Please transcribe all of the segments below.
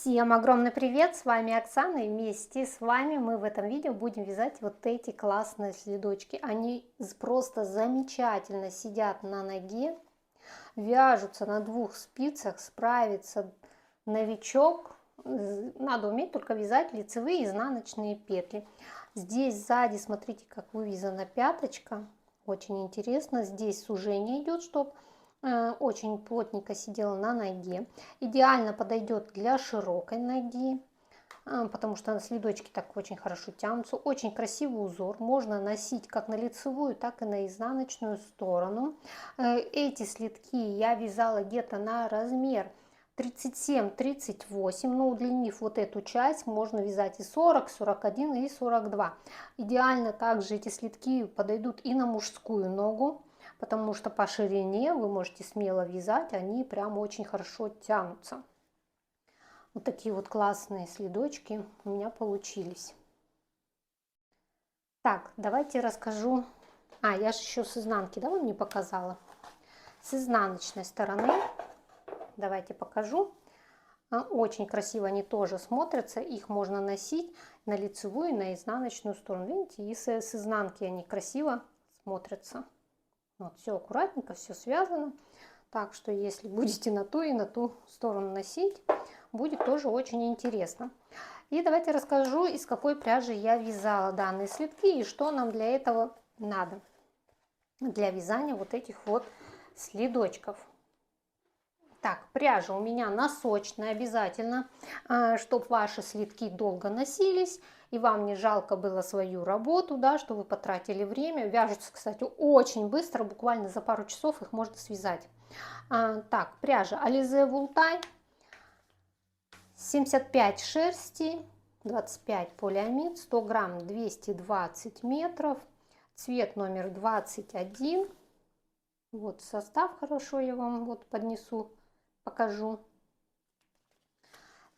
Всем огромный привет, с вами Оксана, и вместе с вами мы в этом видео будем вязать вот эти классные следочки. Они просто замечательно сидят на ноге, вяжутся на двух спицах, справится новичок. Надо уметь только вязать лицевые и изнаночные петли. Здесь сзади, смотрите, как вывязана пяточка, очень интересно. Здесь сужение идет, чтобы очень плотненько сидела на ноге. Идеально подойдет для широкой ноги, потому что следочки так очень хорошо тянутся. Очень красивый узор. Можно носить как на лицевую, так и на изнаночную сторону. Эти следки я вязала где-то на размер 37-38, но удлинив вот эту часть, можно вязать и 40, 41 и 42. Идеально также эти следки подойдут и на мужскую ногу, потому что по ширине вы можете смело вязать, они прям очень хорошо тянутся. Вот такие вот классные следочки у меня получились. Так, давайте расскажу. Я же еще с изнанки, да, вам не показала? С изнаночной стороны. Давайте покажу. Очень красиво они тоже смотрятся. Их можно носить на лицевую и на изнаночную сторону. Видите, и с изнанки они красиво смотрятся. Вот, все аккуратненько, все связано. Так что если будете на ту и на ту сторону носить, будет тоже очень интересно. И давайте расскажу, из какой пряжи я вязала данные следки и что нам для этого надо. Для вязания вот этих вот следочков. Так, пряжа у меня носочная обязательно, чтобы ваши следки долго носились и вам не жалко было свою работу, да, что вы потратили время. Вяжутся, кстати, очень быстро, буквально за пару часов их можно связать. Так, пряжа Alize Wool Tie, 75 шерсти, 25 полиамид, 100 грамм, 220 метров, цвет номер 21. Вот состав хорошо я вам вот поднесу, покажу.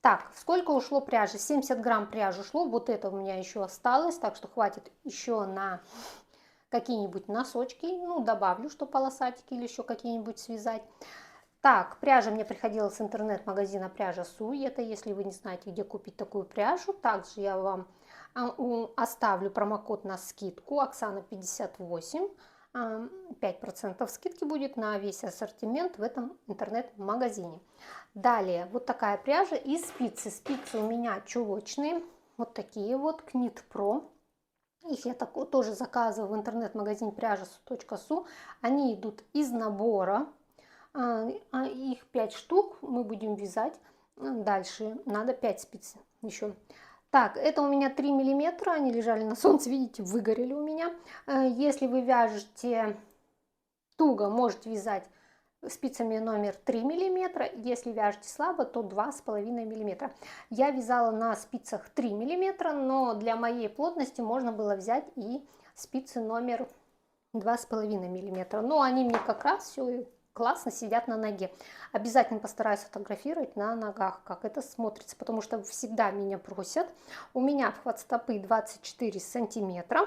Так, сколько ушло пряжи? 70 грамм пряжи ушло, вот это у меня еще осталось, так что хватит еще на какие-нибудь носочки, ну, добавлю, что полосатики или еще какие-нибудь связать. Так, пряжа мне приходила с интернет-магазина пряжа Суй, это если вы не знаете, где купить такую пряжу. Также я вам оставлю промокод на скидку, Оксана 58, 5% скидки будет на весь ассортимент в этом интернет-магазине. Далее, вот такая пряжа и спицы. Спицы у меня чулочные, вот такие вот, Knit Pro. Их я тоже заказываю в интернет-магазине пряжа.су. Они идут из набора. Их 5 штук мы будем вязать. Дальше надо 5 спиц еще. Так, это у меня 3 миллиметра. Они лежали на солнце, видите, выгорели у меня. Если вы вяжете туго, можете вязать спицами номер 3 миллиметра. Если вяжете слабо, то 2,5 миллиметра. Я вязала на спицах 3 миллиметра, но для моей плотности можно было взять и спицы номер 2,5 миллиметра. Но они мне как раз все классно сидят на ноге. Обязательно постараюсь фотографировать на ногах, как это смотрится, потому что всегда меня просят. У меня обхват стопы 24 сантиметра.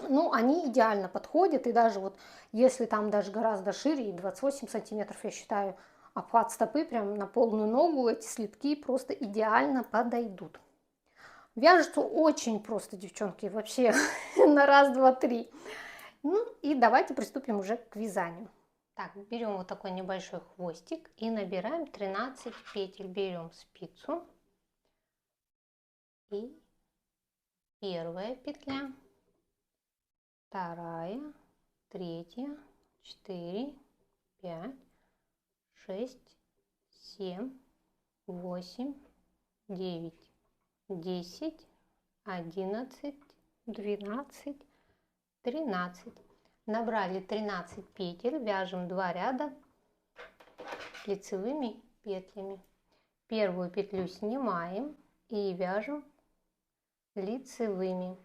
Ну, они идеально подходят, и даже вот если там даже гораздо шире, и 28 сантиметров, я считаю, обхват стопы прям на полную ногу, эти следки просто идеально подойдут. Вяжутся очень просто, девчонки, вообще на раз, два, три. Ну и давайте приступим уже к вязанию. Так, берем вот такой небольшой хвостик и набираем 13 петель. Берем спицу и первая петля, вторая, третья, 4, 5, 6, 7, 8, 9, 10, 11, 12, 13. Набрали 13 петель, вяжем 2 ряда лицевыми петлями. Первую петлю снимаем и вяжем лицевыми,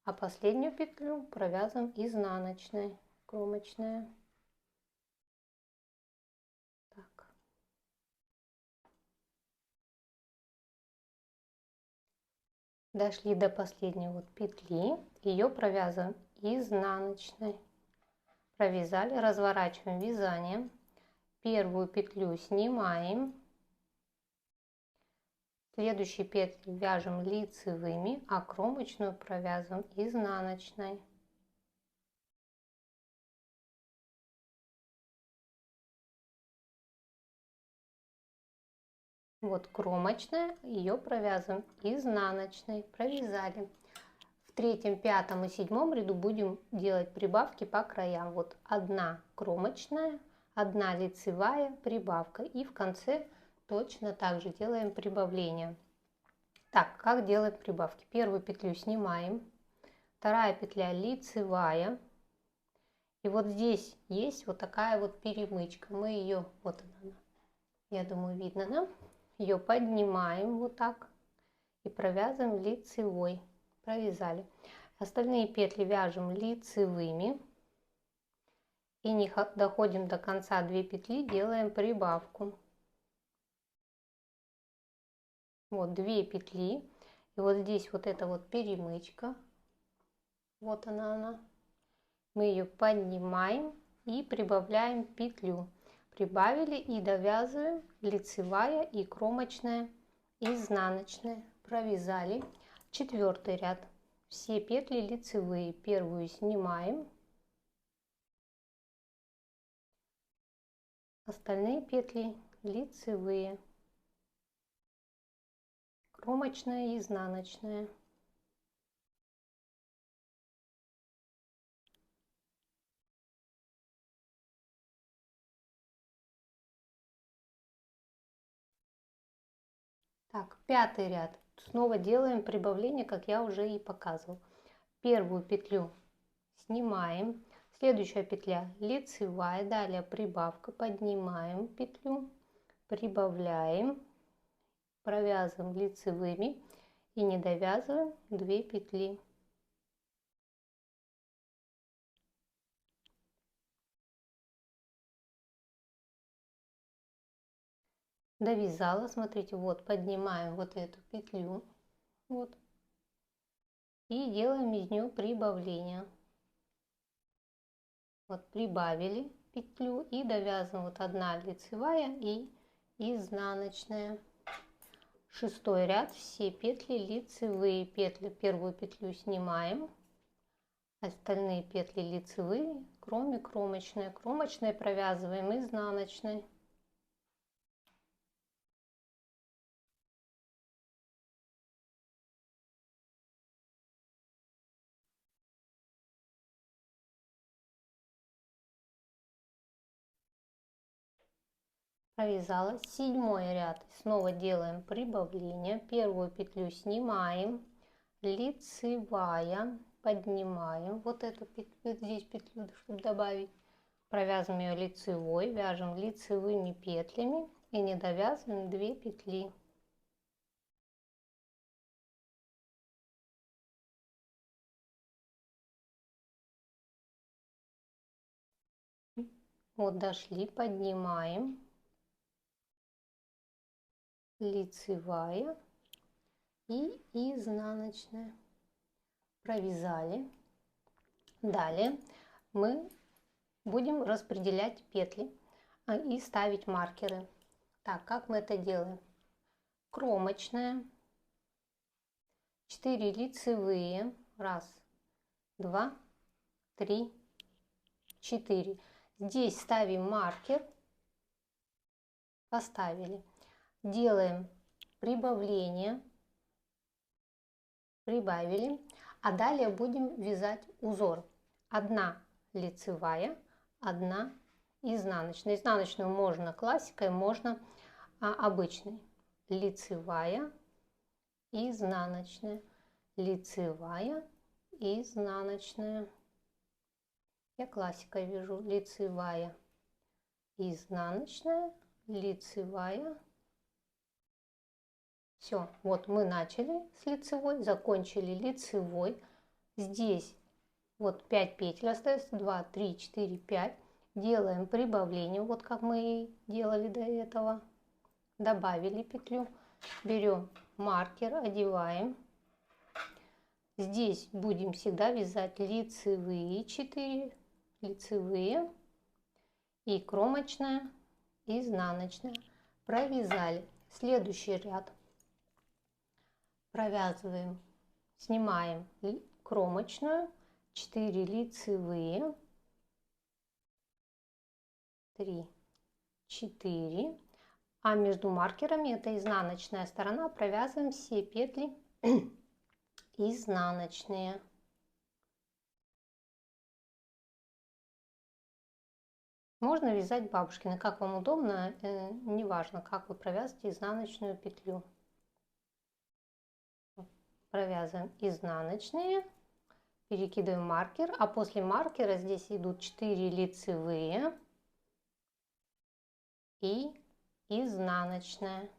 а последнюю петлю провязываем изнаночной, кромочная. Так. Дошли до последней вот петли, ее провязываем изнаночной. Провязали, разворачиваем вязание, первую петлю снимаем Следующие петли вяжем лицевыми, а кромочную провязываем изнаночной. Вот кромочная, ее провязываем изнаночной, провязали. В третьем, пятом и седьмом ряду будем делать прибавки по краям. Вот одна кромочная, одна лицевая, прибавка. И в конце точно так же делаем прибавление. Так, как делать прибавки? Первую петлю снимаем, вторая петля лицевая. И вот здесь есть вот такая вот перемычка. Мы ее, вот она, я думаю, видно, да? Ее поднимаем вот так и провязываем лицевой. Провязали. Остальные петли вяжем лицевыми. И не доходим до конца 2 петли, делаем прибавку. Вот 2 петли. И вот здесь вот эта вот перемычка. Вот она. Мы ее поднимаем и прибавляем петлю. Прибавили и довязываем лицевая и кромочная, изнаночная. Провязали. Четвертый ряд. Все петли лицевые. Первую снимаем. Остальные петли лицевые. Кромочная и изнаночная. Так, пятый ряд. Снова делаем прибавление, как я уже и показывал. Первую петлю снимаем. Следующая петля лицевая. Далее прибавка. Поднимаем петлю. Прибавляем. Провязываем лицевыми. И не довязываем 2 петли. Довязала. Смотрите, вот поднимаем вот эту петлю. Вот. И делаем из нее прибавление. Вот прибавили петлю и довязываем. Вот одна лицевая и изнаночная. Шестой ряд. Все петли лицевые петли. Первую петлю снимаем. Остальные петли лицевые, кроме кромочной. Кромочной провязываем изнаночной. Провязала. Седьмой ряд. Снова делаем прибавление. Первую петлю снимаем. Лицевая. Поднимаем вот эту петлю, здесь петлю, чтобы добавить. Провязываем ее лицевой. Вяжем лицевыми петлями. И не довязываем 2 петли. Вот дошли. Поднимаем. Лицевая и изнаночная. Провязали. Далее мы будем распределять петли и ставить маркеры. Так, как мы это делаем? Кромочная, 4 лицевые, 1, 2, 3, 4. Здесь ставим маркер, поставили. Делаем прибавление, прибавили, а далее будем вязать узор. Одна лицевая, одна изнаночная. Изнаночную можно классикой, можно обычной. Лицевая, изнаночная, лицевая, изнаночная. Я классикой вяжу. Лицевая, изнаночная, лицевая. Все, вот мы начали с лицевой, закончили лицевой. Здесь вот 5 петель остается, 2, 3, 4, 5. Делаем прибавление, вот как мы и делали до этого. Добавили петлю, берем маркер, одеваем. Здесь будем всегда вязать лицевые 4, лицевые и кромочная, изнаночная. Провязали. Следующий ряд. Провязываем, снимаем кромочную, 4 лицевые, 3, 4, а между маркерами, это изнаночная сторона, провязываем все петли изнаночные. Можно вязать бабушкины, как вам удобно, неважно, как вы провязываете изнаночную петлю. Провязываем изнаночные, перекидываем маркер, а после маркера здесь идут 4 лицевые и изнаночная.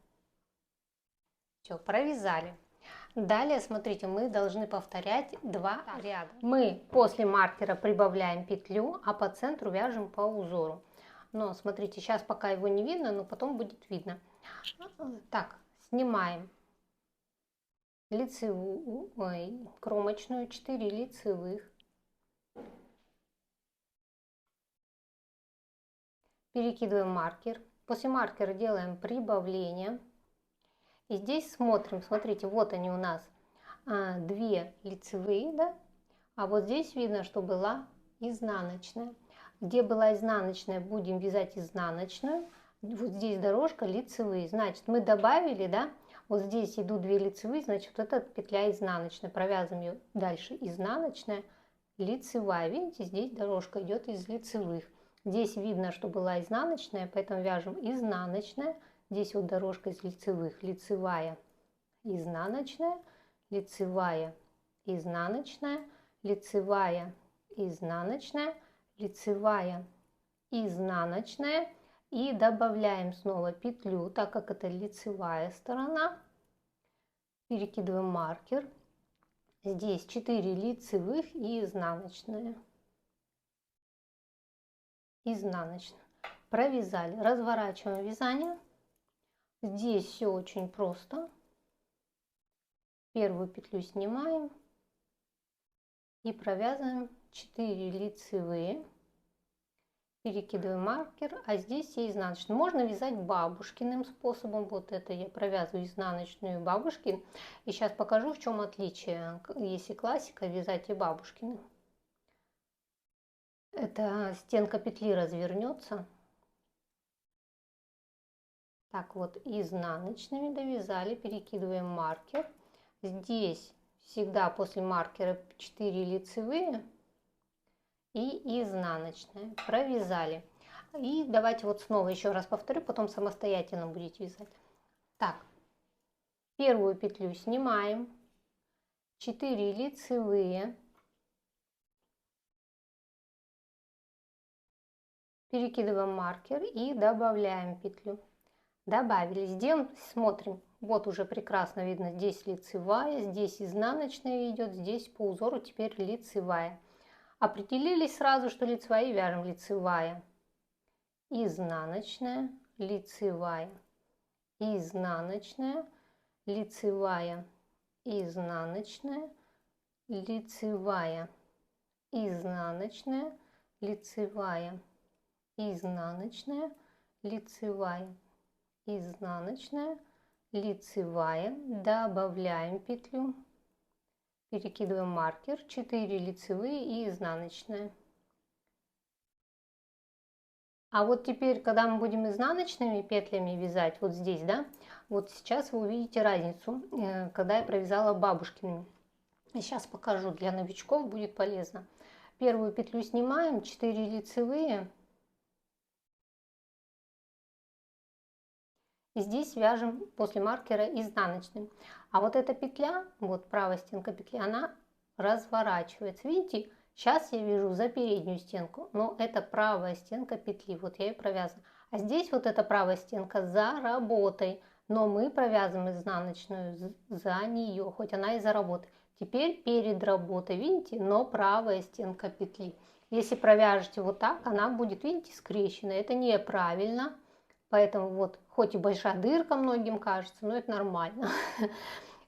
Все, провязали. Далее, смотрите, мы должны повторять 2 ряда. Мы после маркера прибавляем петлю, а по центру вяжем по узору. Но смотрите, сейчас пока его не видно, но потом будет видно. Так, снимаем лицевую, кромочную, 4 лицевых. Перекидываем маркер. После маркера делаем прибавление. И здесь смотрим, смотрите, вот они у нас 2 лицевые, да? А вот здесь видно, что была изнаночная. Где была изнаночная, будем вязать изнаночную. Вот здесь дорожка лицевые. Значит, мы добавили, да? Вот здесь идут 2 лицевые, значит, вот эта петля изнаночная. Провязываем ее дальше. Изнаночная, лицевая. Видите, здесь дорожка идет из лицевых. Здесь видно, что была изнаночная, поэтому вяжем изнаночная. Здесь вот дорожка из лицевых, лицевая, изнаночная, лицевая, изнаночная, лицевая, изнаночная, лицевая, изнаночная. И добавляем снова петлю, так как это лицевая сторона. Перекидываем маркер. Здесь 4 лицевых и изнаночная. Изнаночная. Провязали. Разворачиваем вязание. Здесь все очень просто. Первую петлю снимаем и провязываем 4 лицевые. Перекидываем маркер, а здесь все изнаночные. Можно вязать бабушкиным способом. Вот это я провязываю изнаночную бабушкин. И сейчас покажу, в чем отличие, если классика, вязать и бабушкиным. Это стенка петли развернется. Так вот, изнаночными довязали, перекидываем маркер. Здесь всегда после маркера 4 лицевые и изнаночная. Провязали. И давайте вот снова еще раз повторю, потом самостоятельно будете вязать. Так, первую петлю снимаем, 4 лицевые, перекидываем маркер и добавляем петлю. Добавили. Здесь смотрим. Вот уже прекрасно видно, здесь лицевая, здесь изнаночная идет, здесь по узору теперь лицевая. Определились сразу, что лицевая, и вяжем лицевая, изнаночная, лицевая, изнаночная, лицевая, изнаночная, лицевая, изнаночная, лицевая, изнаночная, лицевая, изнаночная, лицевая. Добавляем петлю, перекидываем маркер, 4 лицевые и изнаночная. А вот теперь, когда мы будем изнаночными петлями вязать, вот здесь, да, вот сейчас вы увидите разницу, когда я провязала бабушкиными. Сейчас покажу, для новичков будет полезно. Первую петлю снимаем, 4 лицевые. И здесь вяжем после маркера изнаночным. А вот эта петля, вот правая стенка петли, она разворачивается. Видите, сейчас я вяжу за переднюю стенку, но это правая стенка петли, вот я ее провязываю. А здесь вот эта правая стенка за работой, но мы провязываем изнаночную за нее, хоть она и за работой. Теперь перед работой, видите, но правая стенка петли. Если провяжете вот так, она будет, видите, скрещенная. Это неправильно. Поэтому вот, хоть и большая дырка многим кажется, но это нормально.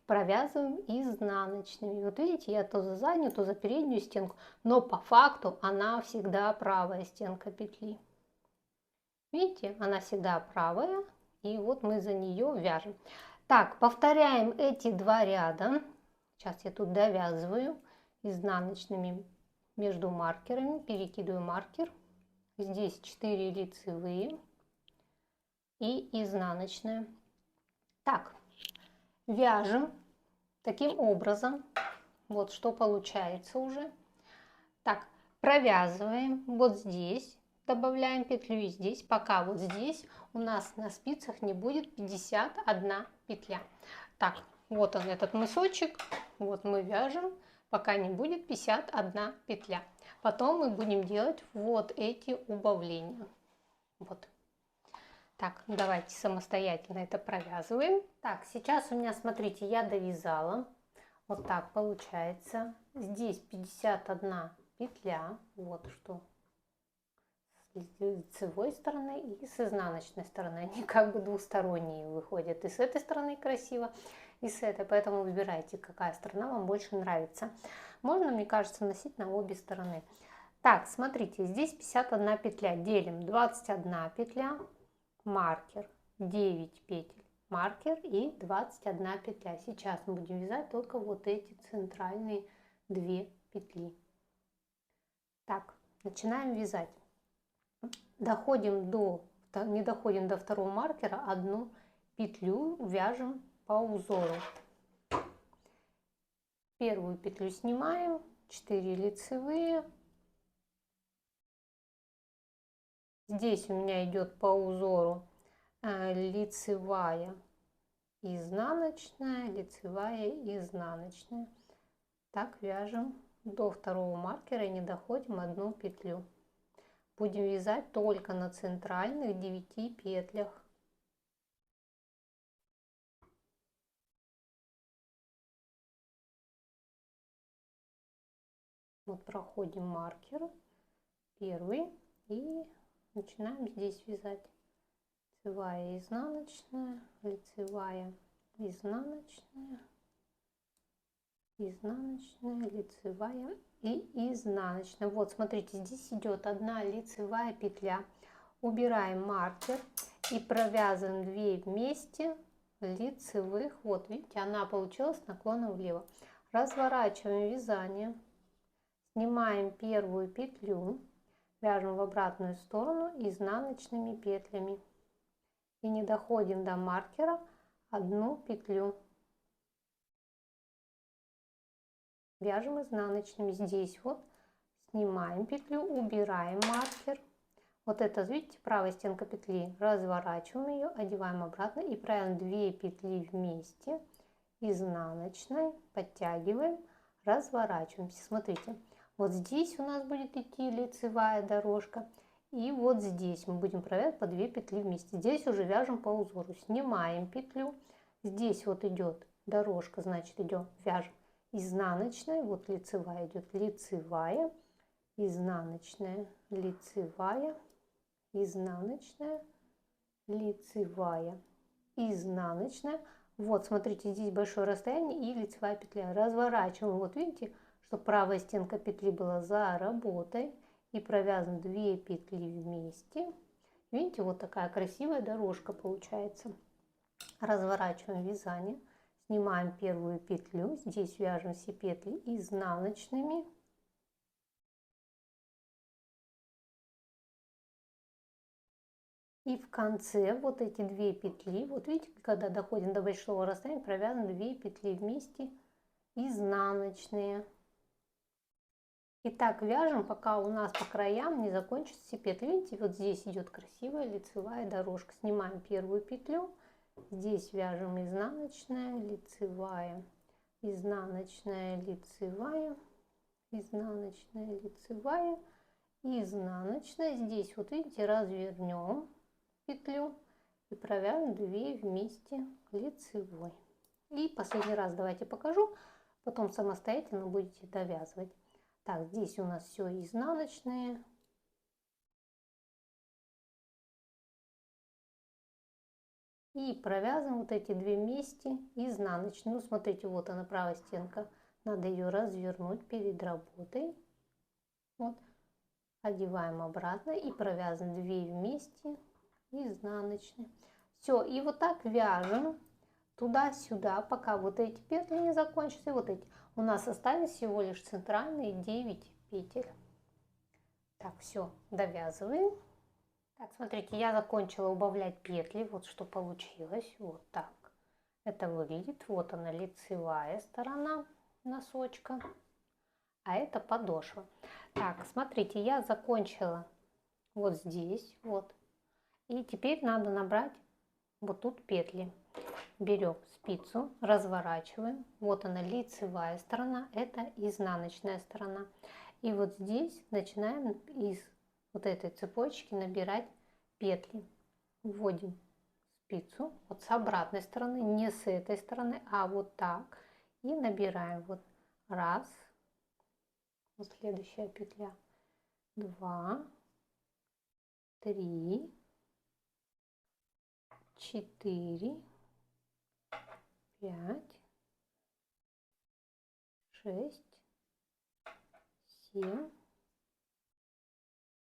Провязываем изнаночными. Вот видите, я то за заднюю, то за переднюю стенку, но по факту она всегда правая стенка петли. Видите, она всегда правая, и вот мы за нее вяжем. Так, повторяем эти два ряда. Сейчас я тут довязываю изнаночными между маркерами, перекидываю маркер. Здесь 4 лицевые и изнаночная. Так, вяжем таким образом. Вот что получается уже. Так, провязываем вот здесь, добавляем петлю и здесь, пока вот здесь у нас на спицах не будет 51 петля. Так, вот он этот мысочек, вот мы вяжем, пока не будет 51 петля. Потом мы будем делать вот эти убавления. Вот. Так, давайте самостоятельно это провязываем. Так, сейчас у меня, смотрите, я довязала. Вот так получается. Здесь 51 петля. Вот что с лицевой стороны и с изнаночной стороны. Они как бы двусторонние выходят. И с этой стороны красиво, и с этой. Поэтому выбирайте, какая сторона вам больше нравится. Можно, мне кажется, носить на обе стороны. Так, смотрите, здесь 51 петля. Делим 21 петля, маркер, 9 петель, маркер и 21 петля. Сейчас мы будем вязать только вот эти центральные 2 петли. Так, начинаем вязать. Доходим не доходим до второго маркера, одну петлю вяжем по узору. Первую петлю снимаем, 4 лицевые. Здесь у меня идет по узору лицевая, изнаночная, лицевая, изнаночная. Так вяжем до второго маркера и не доходим одну петлю. Будем вязать только на центральных 9 петлях. Вот проходим маркер первый и начинаем здесь вязать. Лицевая, изнаночная, лицевая, изнаночная, изнаночная, лицевая и изнаночная. Вот смотрите, здесь идет одна лицевая петля. Убираем маркер и провязываем 2 вместе лицевых. Вот видите, она получилась с наклоном влево. Разворачиваем вязание, снимаем первую петлю, вяжем в обратную сторону изнаночными петлями и не доходим до маркера, одну петлю вяжем изнаночными. Здесь вот снимаем петлю, убираем маркер. Вот это, видите, правая стенка петли, разворачиваем ее, одеваем обратно и провязываем 2 петли вместе изнаночной, подтягиваем, разворачиваемся. Смотрите, вот здесь у нас будет идти лицевая дорожка, и вот здесь мы будем провязывать по 2 петли вместе. Здесь уже вяжем по узору, снимаем петлю, здесь вот идет дорожка, значит идем, вяжем изнаночная, вот лицевая идет, лицевая, изнаночная, лицевая, изнаночная, лицевая, изнаночная. Вот, смотрите, здесь большое расстояние и лицевая петля. Разворачиваем, вот видите, что правая стенка петли была за работой. И провязываем 2 петли вместе. Видите, вот такая красивая дорожка получается. Разворачиваем вязание, снимаем первую петлю. Здесь вяжем все петли изнаночными. И в конце вот эти 2 петли, вот видите, когда доходим до большого расстояния, провязываем 2 петли вместе изнаночные. И так вяжем, пока у нас по краям не закончатся все петли. Видите, вот здесь идет красивая лицевая дорожка. Снимаем первую петлю, здесь вяжем изнаночная, лицевая, изнаночная, лицевая, изнаночная, лицевая, изнаночная. Здесь вот видите, развернем петлю и провяжем 2 вместе лицевой. И последний раз давайте покажу, потом самостоятельно будете довязывать. Так, здесь у нас все изнаночные. И провязываем вот эти 2 вместе изнаночные. Ну, смотрите, вот она, правая стенка. Надо ее развернуть перед работой. Вот. Одеваем обратно и провязываем 2 вместе изнаночные. Все, и вот так вяжем туда-сюда, пока вот эти петли не закончатся, и вот эти. У нас остались всего лишь центральные 9 петель. Так, все, довязываем. Так, смотрите, я закончила убавлять петли, вот что получилось, вот так. Это выглядит, вот она лицевая сторона носочка, а это подошва. Так, смотрите, я закончила вот здесь, вот. И теперь надо набрать вот тут петли. Берем спицу, разворачиваем. Вот она лицевая сторона, это изнаночная сторона. И вот здесь начинаем из вот этой цепочки набирать петли. Вводим спицу вот с обратной стороны, не с этой стороны, а вот так. И набираем вот раз, вот следующая петля, 2, 3, 4, 5, 6, 7,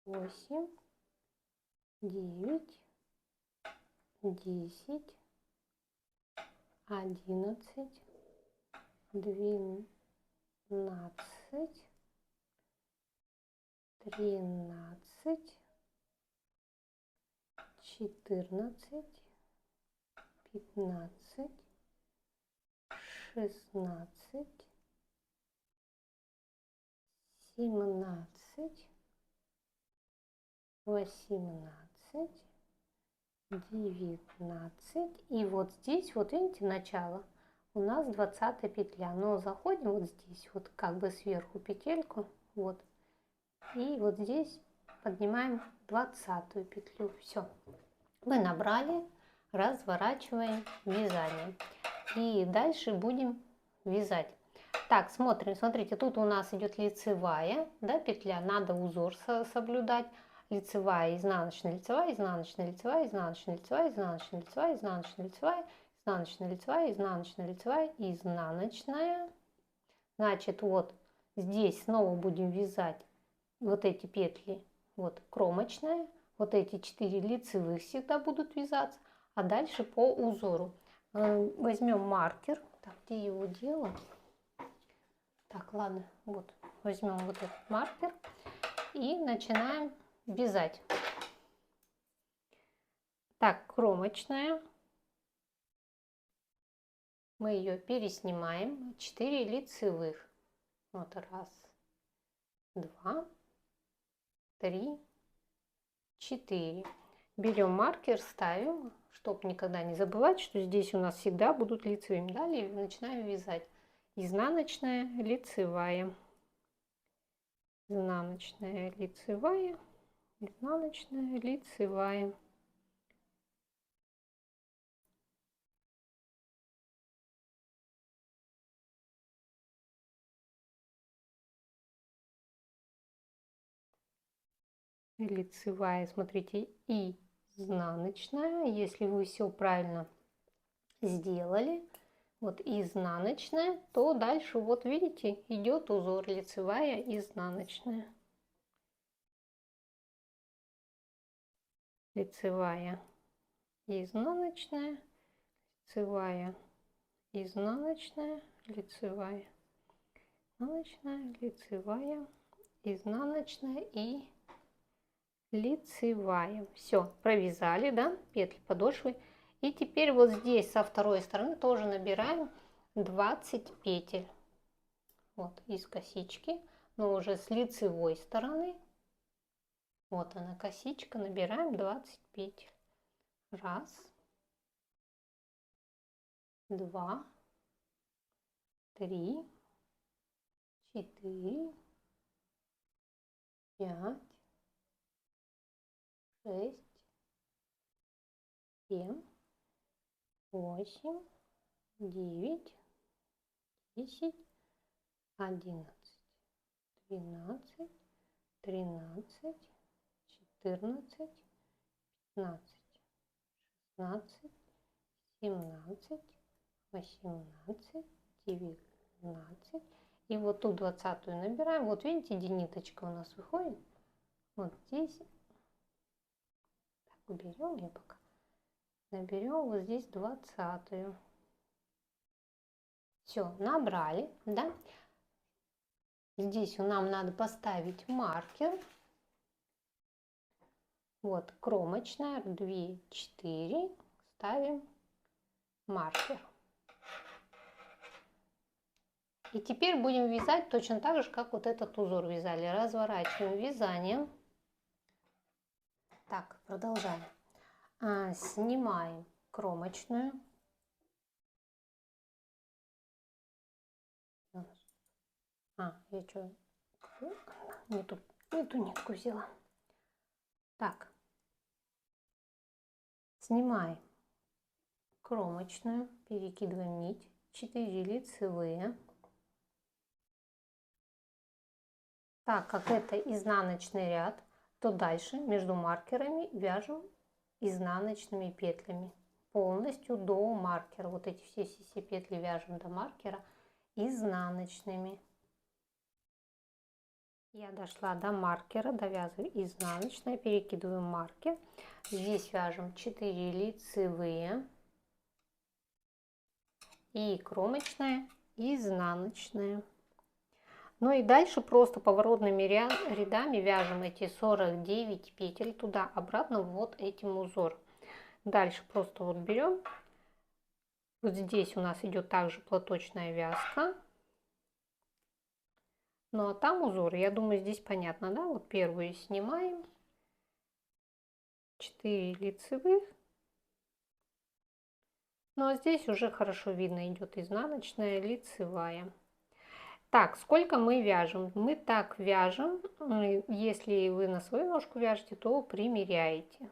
8, 9, 10, 11, 12, 13, 14, 15, 16, 17, 18, 19. И вот здесь, вот видите, начало у нас 20 петля. Но заходим вот здесь, вот как бы сверху петельку, вот. И вот здесь поднимаем 20 петлю. Все. Мы набрали, разворачиваем, вязание. И дальше будем вязать. Так, смотрим, смотрите, тут у нас идет лицевая, да, петля, надо узор соблюдать. Лицевая, изнаночная, лицевая, изнаночная, лицевая, изнаночная, лицевая, изнаночная, лицевая, изнаночная, лицевая, изнаночная, лицевая, изнаночная, лицевая, изнаночная. Значит, вот здесь снова будем вязать вот эти петли, вот кромочная, вот эти 4 лицевых всегда будут вязаться, а дальше по узору. Возьмем маркер, так, где его делать? Так, ладно, вот, возьмем вот этот маркер и начинаем вязать. Так, кромочная, мы ее переснимаем, 4 лицевых, вот раз, 2, 3, 4. Берем маркер, ставим, чтобы никогда не забывать, что здесь у нас всегда будут лицевыми. Далее начинаем вязать. Изнаночная, лицевая, изнаночная, лицевая, изнаночная, лицевая. Лицевая, смотрите, и изнаночная. Если вы все правильно сделали, вот изнаночная, то дальше, вот видите, идет узор лицевая, изнаночная. Лицевая, изнаночная, лицевая, изнаночная, лицевая, изнаночная, лицевая, изнаночная и лицевая. Все, провязали, да, петли подошвы. И теперь вот здесь со второй стороны тоже набираем 20 петель. Вот из косички, но уже с лицевой стороны. Вот она косичка, набираем 20 петель. Раз, два, три, 4, 5, 6, 7, 8, 9, 10, 11, 12, 13, 14, 15, 16, 17, 18, 19. И вот тут 20-ю набираем. Вот видите, где ниточка у нас выходит. Вот здесь. Так, уберем я пока. Наберем вот здесь 20-ю. Все, набрали, да? Здесь нам надо поставить маркер. Вот кромочная, 2, 4, ставим маркер. И теперь будем вязать точно так же, как вот этот узор вязали. Разворачиваем вязанием. Так, продолжаем. Снимаем кромочную. Я что, не ту нитку взяла. Так, снимаем кромочную, перекидываем нить, 4 лицевые. Так как это изнаночный ряд, то дальше между маркерами вяжем изнаночными петлями полностью до маркера. Вот эти все петли вяжем до маркера изнаночными. Я дошла до маркера, довязываю изнаночная, перекидываю маркер. Здесь вяжем 4 лицевые и кромочная, изнаночная. Ну и дальше просто поворотными рядами вяжем эти 49 петель туда-обратно вот этим узором. Дальше просто вот берем, вот здесь у нас идет также платочная вязка. Ну а там узор, я думаю, здесь понятно, да? Вот первую снимаем, 4 лицевых. Ну а здесь уже хорошо видно идет изнаночная, лицевая. Так, сколько мы вяжем? Мы так вяжем, если вы на свою ножку вяжете, то примеряете,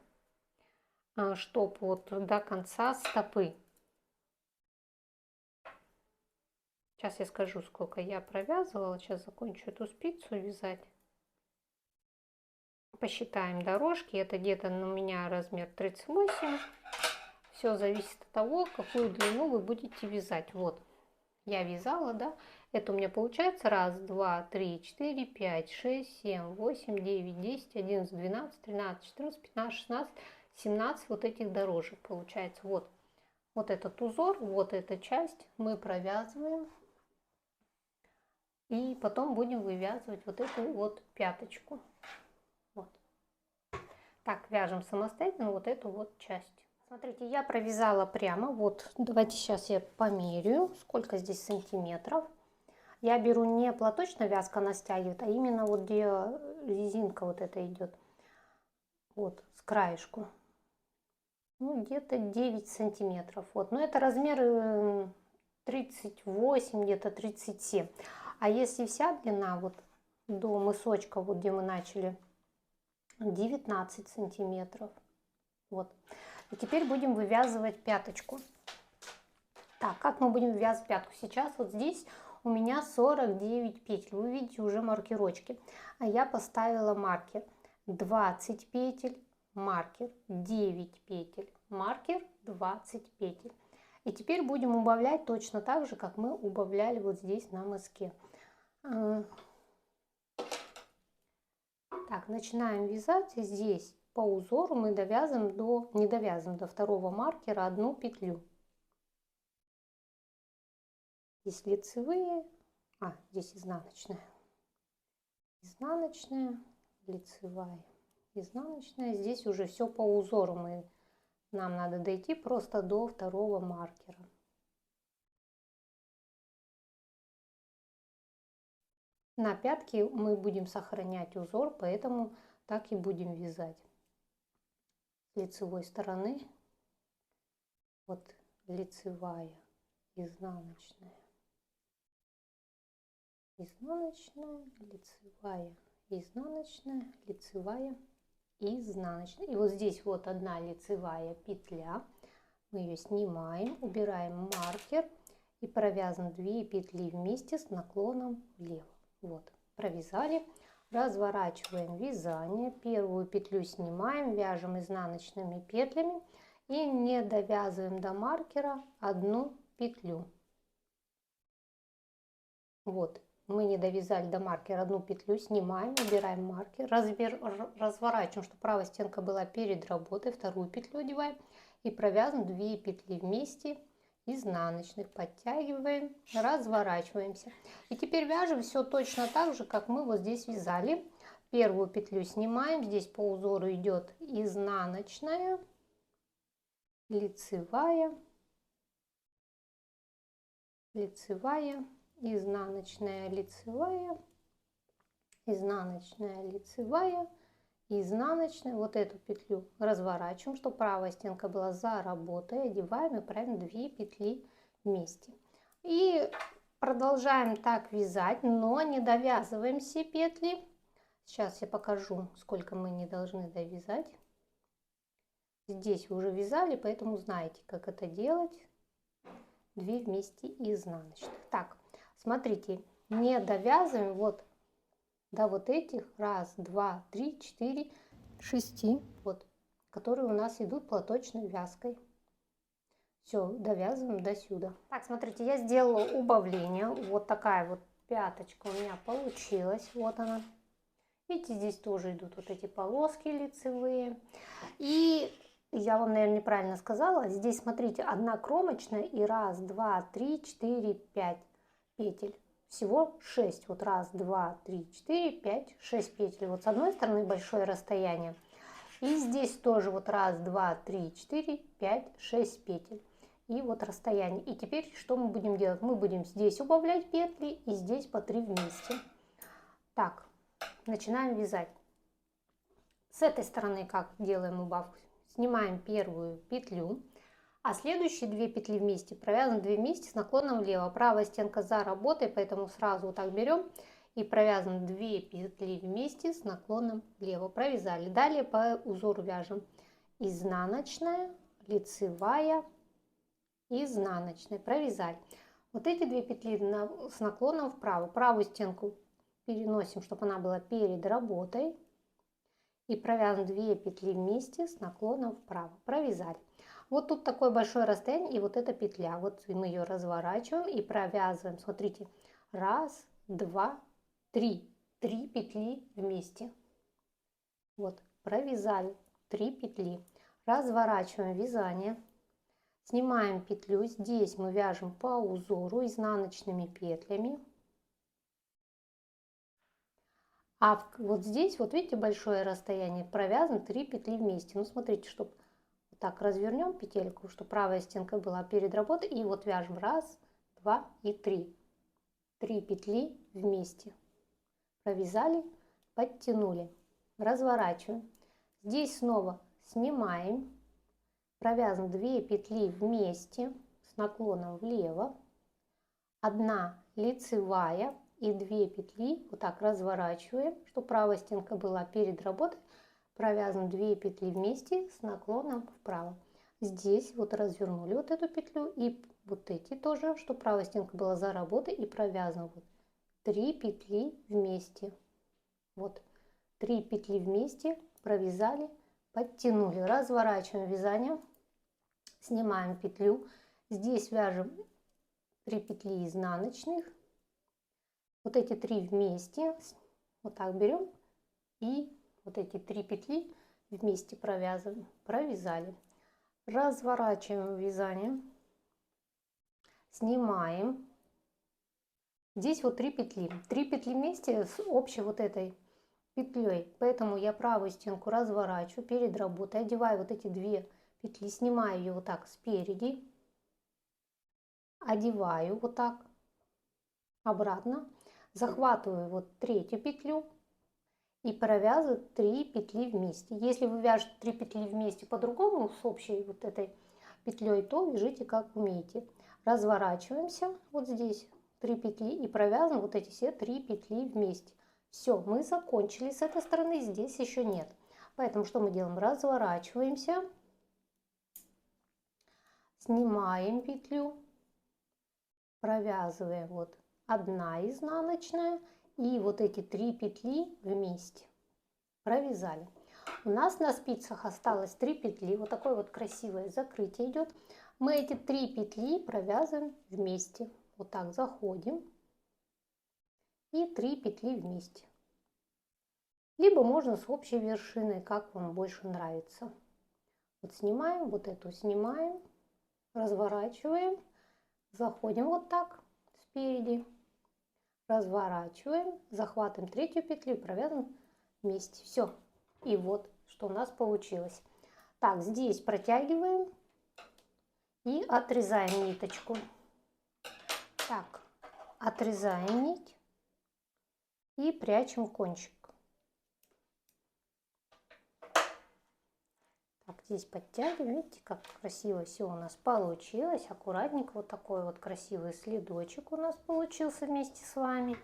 чтобы вот до конца стопы. Сейчас я скажу, сколько я провязывала. Сейчас закончу эту спицу вязать. Посчитаем дорожки. Это где-то у меня размер 38. Все зависит от того, какую длину вы будете вязать. Вот, я вязала, да. Это у меня получается 1, 2, 3, 4, 5, 6, 7, 8, 9, 10, 11, 12, 13, 14, 15, 16, 17 вот этих дорожек получается. Вот этот узор, вот эта часть мы провязываем. И потом будем вывязывать вот эту вот пяточку. Вот. Так, вяжем самостоятельно вот эту вот часть. Смотрите, я провязала прямо. Вот, давайте сейчас я померяю, сколько здесь сантиметров. Я беру не платочная вязка, она стягивает, а именно вот где резинка вот эта идет. Вот, с краешку. Ну, где-то 9 сантиметров. Вот, но это размер 38, где-то 37. А если вся длина вот до мысочка, вот где мы начали, 19 сантиметров. Вот. И теперь будем вывязывать пяточку. Так, как мы будем вязать пятку? Сейчас вот здесь у меня 49 петель. Вы видите уже маркерочки. А я поставила маркер 20 петель, маркер 9 петель, маркер 20 петель. И теперь будем убавлять точно так же, как мы убавляли вот здесь на мыске. Так, начинаем вязать. Здесь по узору мы довязываем не довязываем до второго маркера одну петлю. Здесь лицевые, здесь изнаночная. Изнаночная, лицевая, изнаночная. Здесь уже все по узору. Нам надо дойти просто до второго маркера. На пятке мы будем сохранять узор, поэтому так и будем вязать. С лицевой стороны вот лицевая, изнаночная, изнаночная, лицевая, изнаночная, лицевая, изнаночная. И вот здесь вот одна лицевая петля. Мы ее снимаем, убираем маркер и провязываем 2 петли вместе с наклоном влево. Вот, провязали. Разворачиваем вязание. Первую петлю снимаем, вяжем изнаночными петлями и не довязываем до маркера одну петлю. Вот, мы не довязали до маркера одну петлю, снимаем, убираем маркер, разворачиваем, чтобы правая стенка была перед работой, вторую петлю одеваем и провязываем 2 петли вместе изнаночных, подтягиваем, разворачиваемся. И теперь вяжем все точно так же, как мы вот здесь вязали. Первую петлю снимаем, здесь по узору идет изнаночная, лицевая, лицевая, изнаночная, лицевая, изнаночная, лицевая, изнаночная. Вот эту петлю разворачиваем, чтобы правая стенка была за работой, одеваем и правим 2 петли вместе. И продолжаем так вязать, но не довязываем все петли. Сейчас я покажу, сколько мы не должны довязать. Здесь вы уже вязали, поэтому знаете, как это делать. 2 вместе изнаночных. Так, смотрите, не довязываем вот до вот этих 1, 2, 3, 4, 6, вот, которые у нас идут платочной вязкой. Все, довязываем до сюда. Так, смотрите, я сделала убавление. Вот такая вот пяточка у меня получилась. Вот она. Видите, здесь тоже идут вот эти полоски лицевые. И я вам, наверное, неправильно сказала. Здесь, смотрите, одна кромочная и 1, 2, 3, 4, 5 петель. Всего 6. Вот 1, 2, 3, 4, 5, 6 петель. Вот с одной стороны большое расстояние. И здесь тоже вот 1, 2, 3, 4, 5, 6 петель. И вот расстояние. И теперь что мы будем делать? Мы будем здесь убавлять петли и здесь по 3 вместе. Так, начинаем вязать. С этой стороны как делаем убавку? Снимаем первую петлю, а следующие 2 петли вместе провязываем 2 вместе с наклоном влево. Правая стенка за работой, поэтому сразу вот так берем и провязываем 2 петли вместе с наклоном влево. Провязали. Далее по узору вяжем изнаночная, лицевая, изнаночная. Провязали. Вот эти 2 петли с наклоном вправо. Правую стенку переносим, чтобы она была перед работой. И провязываем 2 петли вместе с наклоном вправо. Провязали. Вот тут такое большое расстояние, и вот эта петля. Вот мы ее разворачиваем и провязываем. Смотрите, 1, 2, 3. 3 петли вместе. Вот, провязали 3 петли. Разворачиваем вязание. Снимаем петлю. Здесь мы вяжем по узору изнаночными петлями. А вот здесь, вот видите, большое расстояние, провязано 3 петли вместе. Ну, смотрите, чтобы вот так развернем петельку, чтобы правая стенка была перед работой. И вот вяжем 1, 2 и 3. 3 петли вместе. Провязали, подтянули. Разворачиваем. Здесь снова снимаем. Провязываем 2 петли вместе с наклоном влево. 1 лицевая. И 2 петли вот так разворачиваем, чтобы правая стенка была перед работой. Провязываем 2 петли вместе с наклоном вправо. Здесь вот развернули вот эту петлю и вот эти тоже, чтобы правая стенка была за работой, и провязываем вот 3 петли вместе. Вот 3 петли вместе провязали, подтянули. Разворачиваем вязание, снимаем петлю. Здесь вяжем 3 петли изнаночных. Вот эти 3 вместе, вот так берем и вот эти 3 петли вместе провязываем. Провязали. Разворачиваем вязание, снимаем. Здесь вот 3 петли. 3 петли вместе с общей вот этой петлей. Поэтому я правую стенку разворачиваю перед работой, одеваю вот эти 2 петли, снимаю ее вот так спереди, одеваю вот так обратно. Захватываю вот 3-ю петлю и провязываю 3 петли вместе. Если вы вяжете 3 петли вместе по-другому с общей вот этой петлей, то вяжите как умеете. Разворачиваемся вот здесь 3 петли и провязываем вот эти все 3 петли вместе. Все, мы закончили с этой стороны, здесь еще нет. Поэтому что мы делаем? Разворачиваемся, снимаем петлю, провязываем вот 1 изнаночная и вот эти 3 петли вместе. Провязали. У нас на спицах осталось 3 петли. Вот такое вот красивое закрытие идет. Мы эти 3 петли провязываем вместе. Вот так заходим. И 3 петли вместе. Либо можно с общей вершиной, как вам больше нравится. Вот снимаем, вот эту снимаем, разворачиваем. заходим вот так спереди, разворачиваем, захватываем третью петлю и провязываем вместе. Все. И вот что у нас получилось. Так, здесь протягиваем и отрезаем ниточку. Так, отрезаем нить и прячем кончик. Так, здесь подтягиваем. Видите, как красиво все у нас получилось. Аккуратненько вот такой вот красивый следочек у нас получился вместе с вами.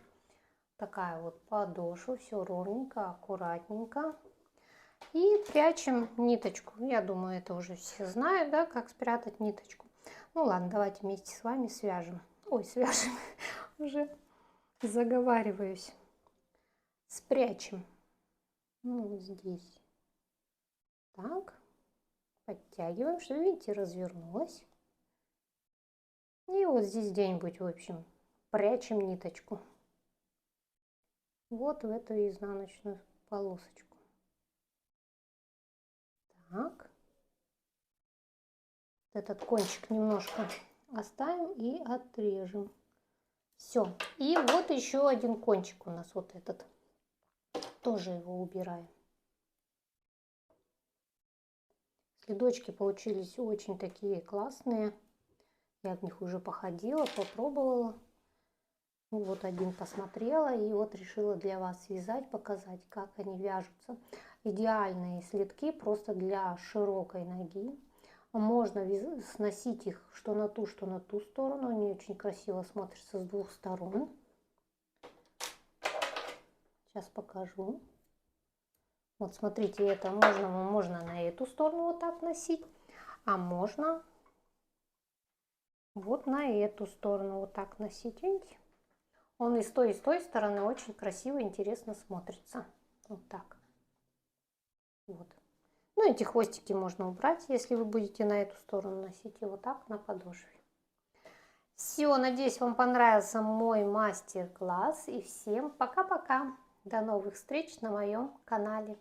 Такая вот подошва, все ровненько, аккуратненько. И прячем ниточку. Я думаю, это уже все знают, да, как спрятать ниточку. Ну ладно, давайте вместе с вами свяжем. Ой, свяжем. Уже заговариваюсь. Спрячем. Ну, вот здесь. Так. Подтягиваем, что, видите, развернулась. И вот здесь где-нибудь, в общем, прячем ниточку. Вот в эту изнаночную полосочку. Так. Этот кончик немножко оставим и отрежем. Все. И вот еще один кончик у нас, вот этот. Тоже его убираем. Следочки получились очень такие классные. Я в них уже походила, попробовала. Ну, вот один посмотрела и вот решила для вас связать, показать, как они вяжутся. Идеальные следки просто для широкой ноги. Можно сносить их что на ту сторону. Они очень красиво смотрятся с двух сторон. Сейчас покажу. Вот смотрите, это можно на эту сторону вот так носить, а можно вот на эту сторону вот так носить. Видите? Он и с той стороны очень красиво и интересно смотрится. Вот так. Вот. Ну, эти хвостики можно убрать, если вы будете на эту сторону носить. И вот так на подошве. Все, надеюсь, вам понравился мой мастер-класс. И всем пока-пока. До новых встреч на моем канале.